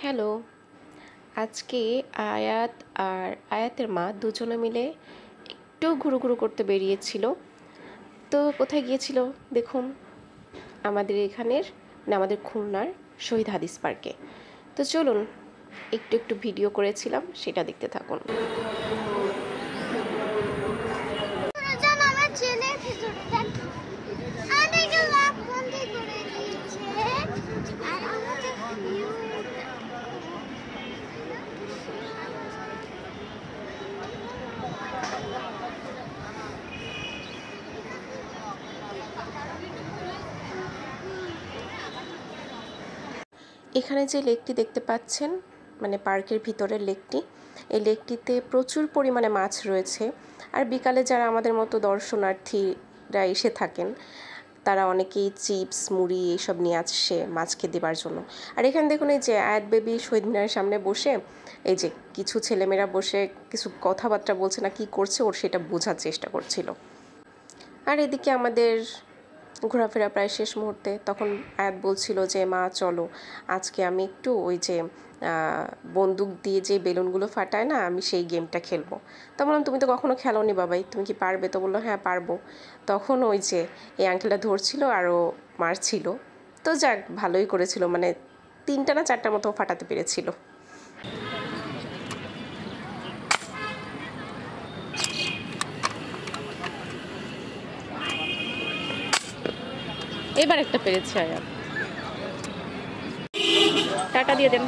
Hello, আজকে আয়াত আর আয়াতের মা দুজনে মিলে একটু ঘুরু করতে বেরিয়েছিল। তো কোথায় গিয়েছিল দেখুন, আমাদের এখানের আমাদের খুলনার শহীদ হাদিস পার্কে। তো চলুন একটু ভিডিও করেছিলাম, সেটা দেখতে থাকুন। এখানে যে লেকটি দেখতে পাচ্ছেন, মানে পার্কের ভিতরের লেকটি, এই লেকটিতে প্রচুর পরিমাণে মাছ রয়েছে। আর বিকালে যারা আমাদের মতো দর্শনার্থীরা এসে থাকেন, তারা অনেকেই চিপস মুড়ি এইসব নিয়ে আসছে মাছকে দেবার জন্য। আর এখানে দেখুন, এই যে আয়াত বেবি শহীদ মিনারের সামনে বসে এই যে কিছু ছেলেমেয়েরা বসে কিছু কথাবার্তা বলছে না কি করছে, ওর সেটা বোঝার চেষ্টা করছিল। আর এদিকে আমাদের ঘোরাফেরা প্রায় শেষ মুহূর্তে, তখন আয়াত বলছিল যে মা চলো আজকে আমি একটু ওই যে বন্দুক দিয়ে যে বেলুনগুলো ফাটায় না, আমি সেই গেমটা খেলবো। তো বললাম তুমি তো কখনো খেলোনি বাবাই, তুমি কি পারবে? তো বললো হ্যাঁ পারবো। তখন ওই যে এই আঙ্কেলটা ধরছিল আরও মারছিল। তো যাক, ভালোই করেছিল, মানে 3টা না 4টার মতো ফাটাতে পেরেছিল। এবার একটা পেরেছে আয়াত। টাটা দিয়ে দেন।